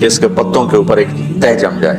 کہ اس کے پتوں کے اوپر ایک تہ جم جائے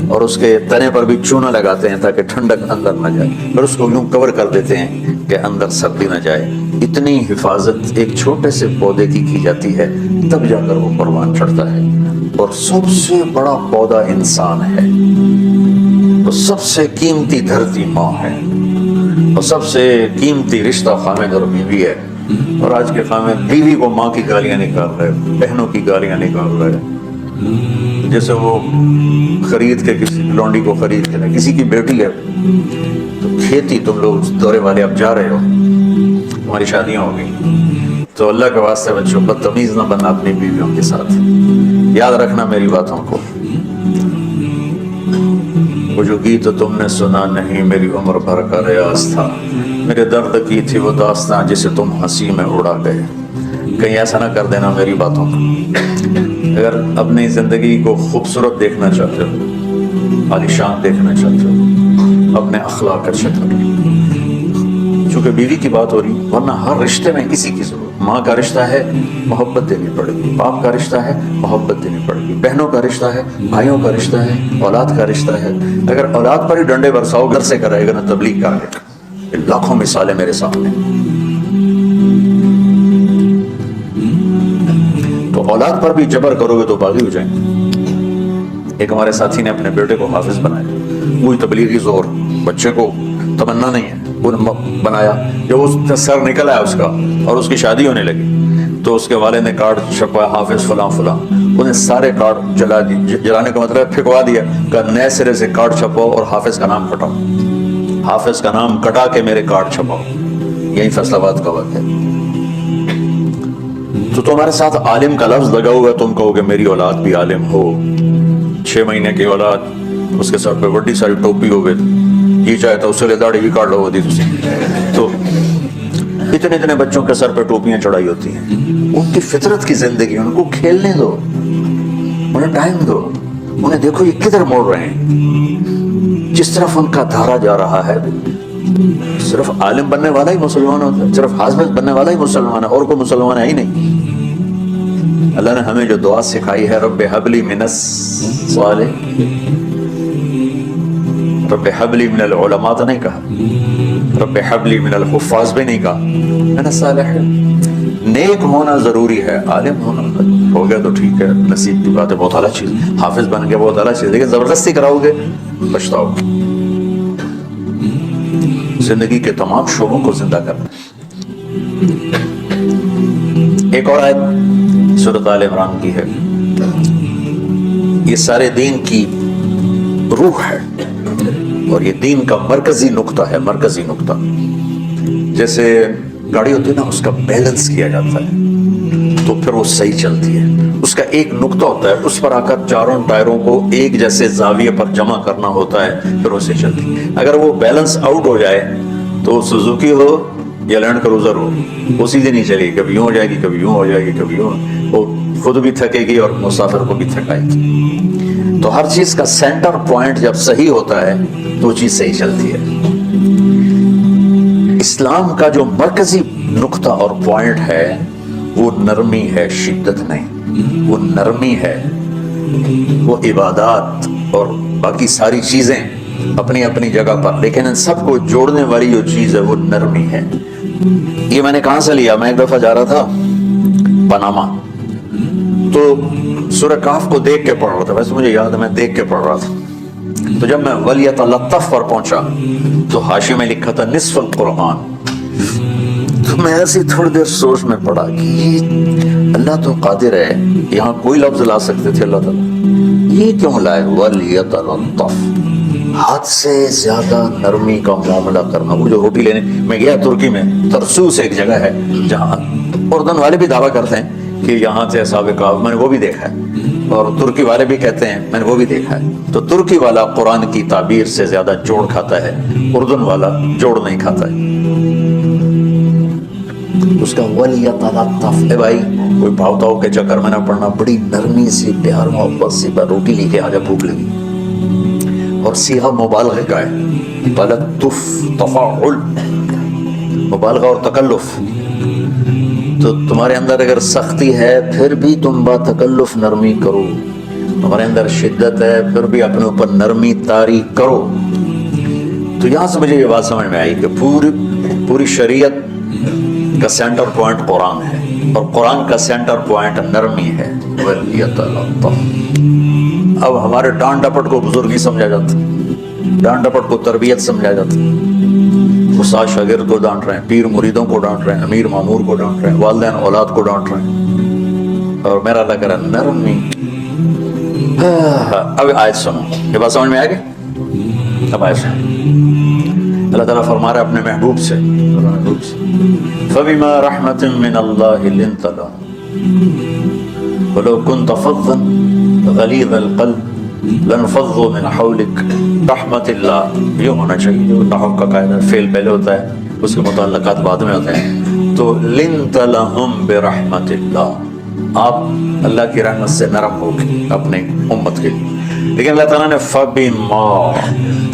اور اس کے تنے پر بھی چونا لگاتے ہیں تاکہ ٹھنڈک اندر نہ جائے، پھر اس کو یوں کور کر دیتے ہیں کہ اندر سردی نہ جائے۔ اتنی حفاظت ایک چھوٹے سے پودے کی جاتی ہے، تب جا کر وہ پروان چڑھتا ہے۔ اور سب سے بڑا پودا انسان ہے، تو سب سے قیمتی دھرتی ماں ہے، اور سب سے قیمتی رشتہ خامد اور بیوی ہے۔ اور آج کے خامد بیوی کو ماں کی گالیاں نکال رہے، بہنوں کی گالیاں نکال رہے، جیسے وہ خرید کے کسی لونڈی کو خرید کے، کسی کی بیٹی ہے تو کھیتی، تم لوگ دورے والے اب جا رہے ہو، تمہاری شادیاں ہو گئی، تو اللہ کے واسطے بچوں بدتمیز نہ بننا اپنی بیویوں کے ساتھ، یاد رکھنا میری باتوں کو۔ وہ جو گیت تم نے سنا نہیں میری عمر بھر کا ریاض تھا، میرے درد کی تھی وہ داستاں جسے تم ہنسی میں اڑا گئے۔ کہیں ایسا نہ کر دینا میری باتوں کو۔ اگر اپنی زندگی کو خوبصورت دیکھنا چاہتے ہو، عالیشان دیکھنا چاہتے ہو، اپنے اخلاق کا شکل، چونکہ بیوی کی بات ہو رہی، ورنہ ہر رشتے میں کسی کی ضرورت، ماں کا رشتہ ہے محبت دینی پڑے گی، باپ کا رشتہ ہے محبت دینی پڑے گی، بہنوں کا رشتہ ہے، بھائیوں کا رشتہ ہے، اولاد کا رشتہ ہے۔ اگر اولاد پر ہی ڈنڈے برساؤ گھر سے کرائے گا نا تبلیغ کر کے، لاکھوں مثالیں میرے سامنے۔ تو اولاد پر بھی جبر کرو گے تو باغی ہو جائیں گے۔ ایک ہمارے ساتھی نے اپنے بیٹے کو حافظ بنایا، وہی تبلیغی زور، بچے کو تمنا نہیں ہے، وہ بنایا۔ جب اس کا سر نکل آیا اس کا اور اس کی شادی ہونے لگی تو اس کے والد نے کارڈ چھپوایا، حافظ فلاں فلاں، انہیں سارے کارڈ جلا دی، جلانے کا مطلب پھینکوا دیا کہ نئے سرے سے کارڈ چھپواؤ اور حافظ کا نام کٹاؤ، حافظ کا نام کٹا کے میرے کارڈ چھپاؤ۔ یہی فیصل آباد کا وقت ہے۔ تو تمہارے ساتھ عالم کا لفظ لگا ہوگا، تم کہو گے میری اولاد بھی عالم ہو، 6 مہینے کی اولاد، اس کے سر پہ بڑی ساری ٹوپی ہو گئی، یہ چاہتا اس سے داڑھی بھی کاٹ لو دی تھی۔ تو اتنے بچوں کے سر پہ ٹوپیاں چڑھائی ہوتی ہیں، ان کی فطرت کی زندگی، ان کو کھیلنے دو، انہیں ٹائم دو، انہیں دیکھو یہ کدھر موڑ رہے ہیں، جس طرف ان کا دھارا جا رہا ہے۔ صرف عالم بننے والا ہی مسلمان ہوتا ہے، صرف حافظ بننے والا ہی مسلمان ہے، اور کوئی مسلمان ہے ہی نہیں۔ اللہ نے ہمیں جو دعا سکھائی ہے، رب حب لی من الصالحین، رب حب لی من العلماء تو نہیں کہا، رب حب لی من الحفاظ بھی نہیں کہا، من الصالحین۔ نیک ہونا ضروری ہے، عالم ہونا ہو گیا تو ٹھیک ہے، نصیب کی بات ہے، بہت اعلیٰ چیز، حافظ بن گیا بہت اعلیٰ چیز، لیکن زبردستی کراؤ گے پچھتاؤ گے۔ زندگی کے تمام شعبوں کو زندہ کرنا۔ ایک اور آیت سورۃ آل عمران کی ہے، یہ سارے دین کی روح ہے اور یہ دین کا مرکزی نقطہ ہے، مرکزی نقطہ۔ جیسے گاڑی ہوتی ہے نا، اس کا بیلنس کیا جاتا ہے تو پھر وہ صحیح چلتی ہے، اس کا ایک نقطہ ہوتا ہے، اس پر آ کر چاروں ٹائروں کو ایک جیسے زاویے پر جمع کرنا ہوتا ہے، پھر وہ صحیح چلتی ہے۔ اگر وہ بیلنس آؤٹ ہو جائے تو سوزوکی ہو یا لینڈ کروزر ہو، وہ سیدھی نہیں چلے گی، کبھی یوں ہو جائے گی، کبھی یوں ہو جائے گی، کبھی یوں، وہ خود بھی تھکے گی اور مسافر کو بھی تھکائے گی۔ تو ہر چیز کا سینٹر پوائنٹ جب صحیح ہوتا ہے تو وہ چیز صحیح چلتی ہے۔ اسلام کا جو مرکزی نقطہ اور پوائنٹ ہے وہ نرمی ہے، شدت نہیں، وہ نرمی ہے، وہ عبادات اور باقی ساری چیزیں اپنی اپنی جگہ پر، لیکن ان سب کو جوڑنے والی جو چیز ہے وہ نرمی ہے۔ یہ میں نے کہاں سے لیا؟ میں ایک دفعہ جا رہا تھا پاناما، تو سورہ کہف کو دیکھ کے پڑھ رہا تھا، ویسے مجھے یاد ہے میں دیکھ کے پڑھ رہا تھا، تو جب میں وَلْيَتَلَطَّفْ پر پہنچا تو حاشیے میں لکھا تھا نصف القرآن، تو میں ایسی تھوڑی دیر سوچ میں پڑا کہ اللہ تو قادر ہے، یہاں کوئی لفظ لا سکتے تھے اللہ تعالیٰ، یہ کیوں لائے وَلْيَتَلَطَّفْ، حد سے زیادہ نرمی کا معاملہ کرنا۔ وہ جو روٹی لینے میں گیا ترکی میں، ترسوس ایک جگہ ہے جہاں اردن والے بھی دعویٰ کرتے ہیں کہ یہاں سے اصحاب کہف، میں نے وہ بھی دیکھا ہے، اور ترکی والے بھی کہتے ہیں میں نے وہ بھی دیکھا ہے۔ تو ترکی والا قرآن کی تعبیر سے زیادہ جوڑ کھاتا ہے، اردن والا جوڑ نہیں کھاتا ہے۔ اس کا وَلْيَتَلَطَّفْ، اے بھائی کوئی بھاؤ تاؤ کے چکر میں نہ پڑنا، بڑی نرمی سے پیار محبت سے روٹی لے کے آجا، بھوک لگی، اور صیغہ مبالغہ کا ہے، تلطف، تفاعل، مبالغہ اور تکلف۔ تو تمہارے اندر اگر سختی ہے پھر بھی تم با تکلف نرمی کرو، تمہارے اندر شدت ہے پھر بھی اپنے اوپر نرمی طاری کرو. تو یہاں سے مجھے یہ بات سمجھ میں آئی کہ پوری شریعت کا سینٹر پوائنٹ قرآن ہے اور قرآن کا سینٹر پوائنٹ نرمی ہے. اب ہمارے ڈانٹ ڈپٹ کو بزرگی سمجھا جاتا، ڈانٹ ڈپٹ کو تربیت سمجھا جاتا. استاد شاگرد کو ڈانٹ رہے ہیں، پیر مریدوں کو ڈانٹ رہے ہیں، امیر مامور کو ڈانٹ رہے ہیں، والدین اولاد کو ڈانٹ رہے ہیں، اور میرا اللہ کہہ رہا ہے نرمی. اب آیت سنو، یہ بات سمجھ میں آ گئی؟ اب آیت سنو. اللہ تعالیٰ فرما رہا ہے اپنے محبوب سے فَبِمَا رَحْمَةٍ مِّنَ اللَّهِ لِنْتَ لَهُمْ وَلَوْ كُنْتَ فَظًّا غَلِيظَ الْقَلْبِ لَانفَضُّوا مِنْ حَوْلِكَ رحمت اللہ یہ ہونا چاہیے. نحو کا قاعدہ فعل پہلے ہوتا ہے، اس کے متعلقات بعد میں ہوتے ہیں. تو لِنْتَ لَهُمْ بِرَحْمَةِ اللَّهِ، آپ اللہ کی رحمت سے نرم ہو گئے اپنے امت کے لیے. لیکن اللہ تعالیٰ نے فَبِمَا،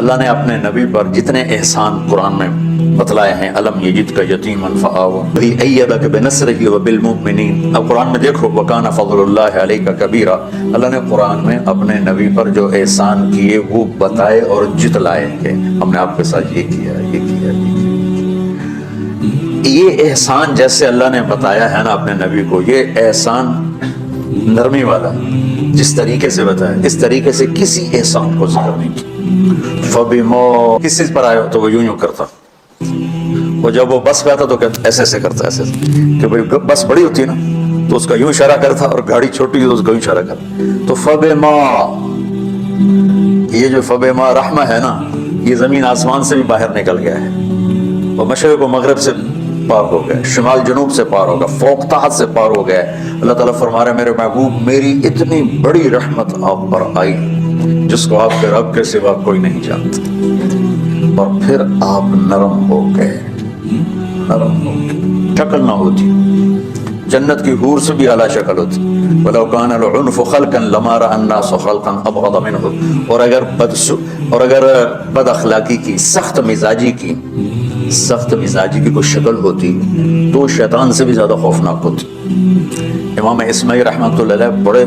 اللہ نے اپنے نبی پر جتنے احسان قرآن میں بتلائے ہیں، الم یجدک یتیما فآویٰ وَأَیَّدَکَ بِنَصْرِهِ وَبِالْمُؤْمِنِینَ. اب قرآن میں دیکھو وَکَانَ فَضْلُ اللَّهِ عَلَیْکَ کَبِیرًا، اللہ نے قرآن میں اپنے نبی پر جو احسان کیے وہ بتائے اور جتلائے کہ ہم نے آپ کے ساتھ یہ کیا یہ کیا یہ کیا. یہ احسان جیسے اللہ نے بتایا ہے نا اپنے نبی کو، یہ احسان نرمی والا جس طریقے سے بتایا اس طریقے سے کسی احسان کو ذکر نہیں کیا. فَبِمَا، کس چیز پر آئے ہو تو وہ یوں کرتا، وہ جب وہ بس پہ آتا تو ایسے ایسے کرتا، ایسے کہ بھئی بس بڑی ہوتی ہے نا تو اس کا یوں اشارہ کرتا اور گاڑی چھوٹی تو اس کا یوں اشارہ کرتا. تو فَبِمَا، یہ جو فَبِمَا رحمہ ہے نا، یہ زمین آسمان سے بھی باہر نکل گیا ہے، اور مشرق و مغرب سے پار ہو گئے، شمال جنوب سے پار ہوگا، فوق تحت سے پار ہو گئے. اللہ تعالیٰ فرما رہے ہیں میرے محبوب میری اتنی بڑی رحمت آپ پر آئی جس کو آپ کے رب کے سوا کوئی نہیں جانتا، اور پھر آپ نرم ہو گئے. نرم ہو گئے، شکل نہ ہوتی، جنت کی حور سے بھی اعلیٰ شکل ہوتی. وَلَوْ كَانَ الْعُنْفُ خَلْقًا لَمَا رَأَى النَّاسُ خَلْقًا أَبْغَضَ مِنْهُ. اور اگر بد اخلاقی کی، سخت مزاجی کی کوئی شکل ہوتی تو شیطان سے بھی زیادہ خوفناک ہوتی. امام اسماعیل رحمۃ اللہ علیہ بڑے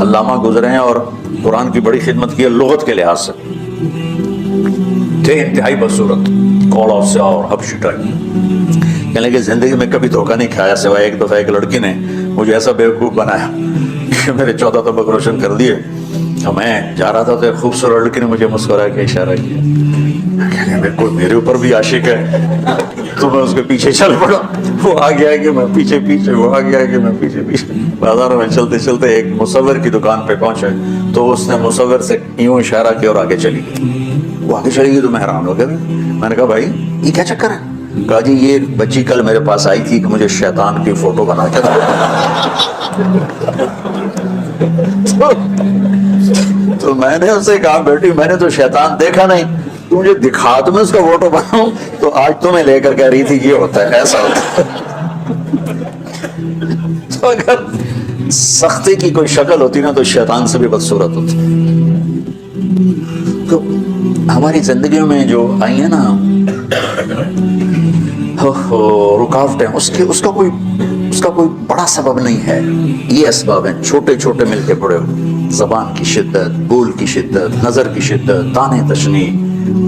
علامہ گزرے ہیں اور قرآن کی بڑی خدمت کی ہے لغت کے لحاظ سے، تھے انتہائی بدصورت، کوڑا سے اور حبشی ٹائپ. کہنے کہ زندگی میں کبھی دھوکہ نہیں کھایا سوائے ایک دفعہ ایک لڑکی نے مجھے ایسا بیوقوف بنایا کہ میرے 14 طبق روشن کر دیے. میں جا رہا تھا تو ایک خوبصورت لڑکی نے مجھے مسکرا کے اشارہ کیا، کوئی میرے اوپر بھی عاشق ہے تو میں اس کے پیچھے چل پڑا. وہ آ گیا کہ میں پیچھے پیچھے، وہ آ گیا کہ میں پیچھے پیچھے. بازار میں چلتے چلتے ایک مصور کی دکان پہ پہنچے تو اس نے مصور سے یوں اشارہ کیا اور آگے چلی گئی. وہ آگے چلی گئی تو میں حیران ہو گیا. میں نے کہا بھائی یہ کیا چکر ہے؟ کہا جی یہ بچی کل میرے پاس آئی تھی کہ مجھے شیطان کی فوٹو بنا کے تو میں نے اس سے کہا بیٹی میں نے تو شیطان دیکھا نہیں، تو مجھے دکھا تو میں اس کا فوٹو بناؤں. تو آج تو میں لے کر کہہ رہی تھی یہ ہوتا ہے ایسا ہوتا ہے. تو اگر سختی کی کوئی شکل ہوتی نا تو شیطان سے بھی بدصورت ہوتی. تو ہماری زندگیوں میں جو آئی ہیں نا رکاوٹیں، اس کا کوئی بڑا سبب نہیں ہے. یہ اسباب ہیں چھوٹے چھوٹے مل کے بڑے ہو. زبان کی شدت، بول کی شدت، نظر کی شدت، تانے تشنی،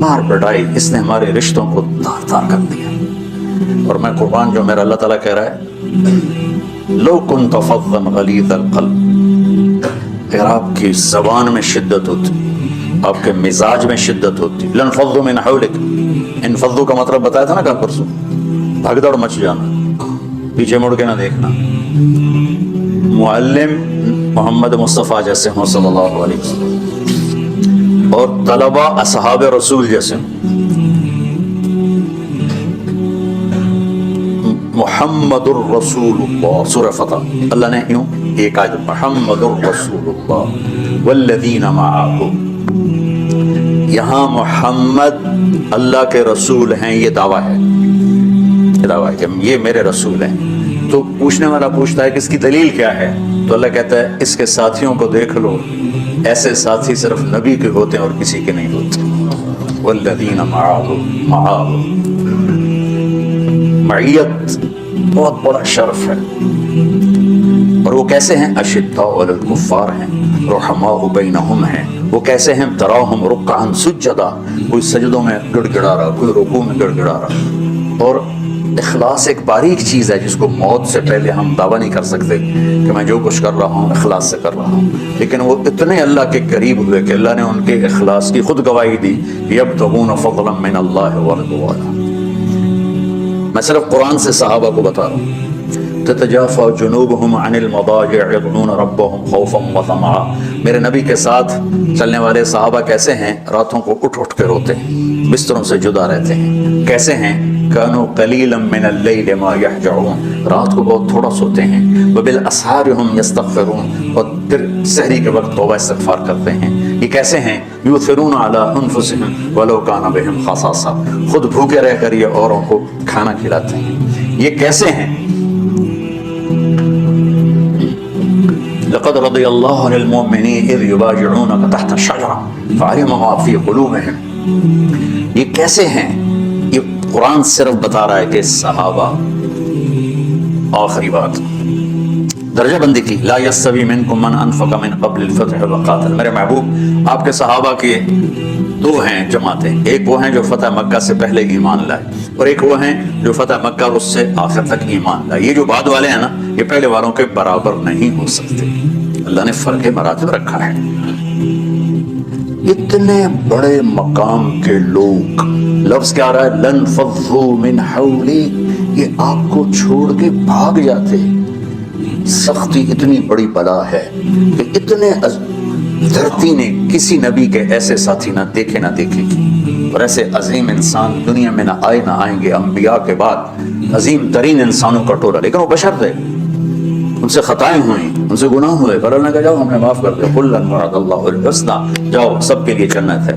مار پٹائی، اس نے ہمارے رشتوں کو تار تار کر دیا. اور میں قربان جو میرا اللہ تعالیٰ کہہ رہا ہے لو كنت فظا غلیظ القلب، اگر آپ کی زبان میں شدت ہوتی، آپ کے مزاج میں شدت ہوتی، لانفضوا من حولک. انفضوا کا مطلب بتایا تھا نا کل پرسوں، بھگ دوڑ مچ جانا، پیچھے مڑ کے نہ دیکھنا. معلم محمد مصطفیٰ جیسے ہوں صلی اللہ علیہ وسلم، اور طلبہ اصحاب رسول جیسے ہوں. محمد الرسول اللہ، سورہ فتح اللہ نے یوں ایک آیت محمد الرسول اللہ والذین معہ. یہاں محمد اللہ کے رسول ہیں، یہ دعویٰ ہے کہ یہ میرے رسول ہیں. تو پوچھنے والا پوچھتا ہے کہ اس کی دلیل کیا ہے؟ تو اللہ کہتا ہے اس کے ساتھیوں کو دیکھ لو، ایسے ساتھی صرف نبی کے ہوتے ہیں اور کسی کے نہیں ہوتے. والذین معہ، معیت بہت بڑا شرف ہے. اور وہ کیسے ہیں؟ اشداء علی الکفار ہیں، رحماء بینہم ہیں. وہ کیسے ہیں؟ تراہم رکعا سجدا، کوئی سجدوں میں گڑ گڑا رہا، کوئی رکوع میں گڑ گڑا رہا. اور اخلاص ایک باریک چیز ہے جس کو موت سے پہلے ہم دعویٰ نہیں کر سکتے کہ میں جو کچھ کر رہا ہوں اخلاص سے کر رہا ہوں. لیکن وہ اتنے اللہ کے قریب ہوئے کہ اللہ نے ان کے اخلاص کی خود گواہی دی. یبتغون فضلا من اللہ ورضوانا. میں صرف قرآن سے صحابہ کو بتا رہا ہوں. تتجافى جنوبهم عن المضاجع يدعون ربهم خوفا وطمعا. میرے نبی کے ساتھ چلنے والے صحابہ کیسے ہیں؟ راتوں کو اٹھ اٹھ کے روتے ہیں، بستروں سے جدا رہتے ہیں. کیسے ہیں؟ كانوا قليلا من الليل ما يهجعون. رات کو بہت تھوڑا سوتے ہیں. وبالاسحار هم يستغفرون. اور پھر سحری کے وقت توبہ استغفار کرتے ہیں. یہ کیسے ہیں؟ یؤثرون على انفسهم ولو كان بهم خصاصہ. خود بھوکے رہ کر یہ اوروں کو کھانا کھلاتے ہیں. یہ کیسے ہیں؟ لقد رضي الله عن المؤمنين اذ يبايعونك تحت الشجرة فعلم ما في قلوبهم. یہ کیسے ہیں؟ یہ قرآن صرف بتا رہا ہے کہ صحابہ. آخری بات درجہ بندی کی. لا يستوي منكم من انفق من قبل الفتح وقاتل. میرے محبوب آپ کے صحابہ کے دو ہیں جماعتیں. ایک وہ ہیں جو فتح مکہ سے پہلے ایمان لائے، اور ایک وہ ہیں جو فتح مکہ اور اس سے آخر تک ایمان لائے. یہ جو بعد والے ہیں نا، یہ پہلے والوں کے برابر نہیں ہو سکتے. اللہ نے فرق مراتب رکھا ہے. اتنے بڑے مقام کے لوگ، لفظ کیا آ رہا ہے؟ لن فضوا من حولی. یہ آپ کو چھوڑ کے بھاگ جاتے. سختی اتنی بڑی بلا ہے کہ اتنے دھرتی نے کسی نبی کے ایسے ساتھی نہ دیکھے نہ دیکھے گی، اور ایسے عظیم انسان دنیا میں نہ آئے نہ آئیں گے. انبیاء کے بعد عظیم ترین انسانوں کا ٹولہ، لیکن وہ بشر تھے، ان سے خطائیں ہوئیں، ان سے گناہ ہوئے. پر اللہ نے کہا جاؤ ہم نے معاف کر دیا. کلا وعد اللہ الحسنى. جاؤ سب کے لیے جنت ہے.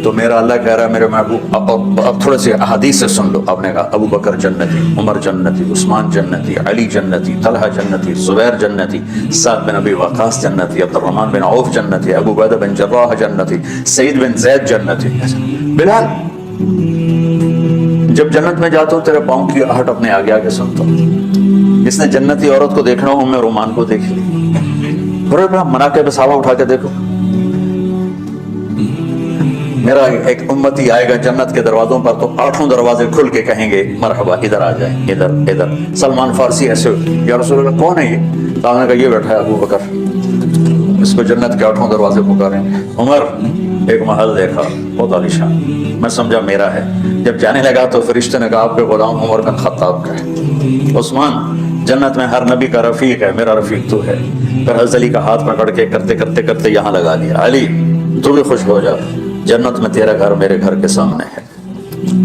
تو میرا اللہ کہہ رہا ہے میرے محبوب اب تھوڑے سے احادیث سے سن لو. آپ نے کہا ابو بکر جنتی، عمر جنتی، عثمان جنتی، علی جنتی، طلحہ جنتی، زبیر جنتی، سعد بن ابی وقاص جنتی، عبد الرحمن بن عوف جنتی، ابو عبیدہ بن جراح جنتی، سعید بن زید جنتی. بلال جب جنت میں جاتا ہوں تیرے پاؤں کی آہٹ اپنے آگے آگے سنتا ہوں. جس نے جنتی عورت کو دیکھنا ہو میں رومان کو دیکھ لی. بڑے بڑا مناقب صحابہ اٹھا کے دیکھو. میرا ایک امتی آئے گا جنت کے دروازوں پر تو 8 دروازے کھل کے کہیں گے مرحبا ادھر آ جائیں، ادھر ادھر. سلمان فارسی ایسے یا رسول اللہ کون ہے یہ؟ تو نے کہا یہ بیٹھا ہے ابو بکر، اس کو جنت کے 8 دروازے پکاریں. عمر ایک محل دیکھا بہت عالیشان، میں سمجھا میرا ہے. جب جانے لگا تو فرشتے نے کہا آپ کے غلام عمر بن خطاب کا ہے. عثمان جنت میں ہر نبی کا رفیق ہے، میرا رفیق تو ہے. پھر حضرت علی کا ہاتھ پکڑ کے کرتے کرتے کرتے یہاں لگا لیا. علی تو بھی خوش ہو جا، جنت میں تیرا گھر میرے گھر کے سامنے ہے.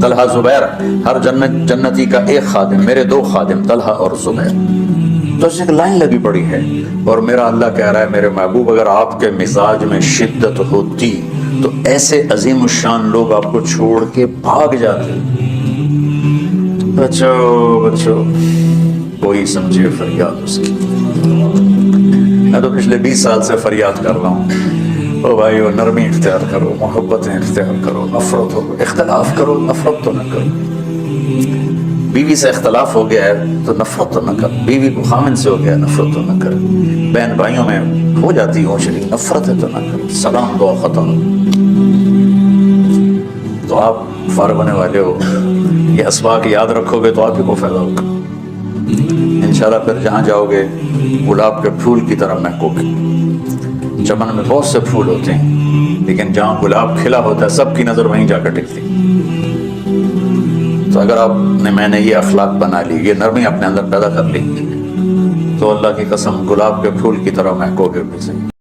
طلحہ زبیر، ہر جنتی کا ایک خادم، میرے 2 خادم طلحہ اور زبیر. تو اس ایک لائن لگی پڑی ہے. اور میرا اللہ کہہ رہا ہے میرے محبوب اگر آپ کے مزاج میں شدت ہوتی تو ایسے عظیم الشان لوگ آپ کو چھوڑ کے بھاگ جاتے. بچو بچو کوئی سمجھے فریاد اس کی. میں تو پچھلے 20 سال سے فریاد کر رہا ہوں او بھائی وہ نرمی اختیار کرو، محبتیں اختیار کرو، نفرت ہو اختلاف کرو، نفرت تو نہ کرو. بیوی سے اختلاف ہو گیا ہے تو نفرت تو نہ کر. بیوی کو خامن سے ہو گیا نفرت تو نہ کر. بہن بھائیوں میں ہو جاتی ہے شریک نفرت ہے تو نہ کر. سلام دعا ختم. تو آپ فارغ ہونے والے ہو، یہ اسباق یاد رکھو گے تو آپ ہی کو فائدہ ہوگا انشاءاللہ. پھر جہاں جاؤ گے گلاب کے پھول کی طرح مہکو گے. چمن میں بہت سے پھول ہوتے ہیں لیکن جہاں گلاب کھلا ہوتا ہے سب کی نظر وہیں جا کر ٹکتی. تو اگر آپ نے میں نے یہ اخلاق بنا لی، یہ نرمی اپنے اندر پیدا کر لی تو اللہ کی قسم گلاب کے پھول کی طرح مہکو گے بھی صحیح.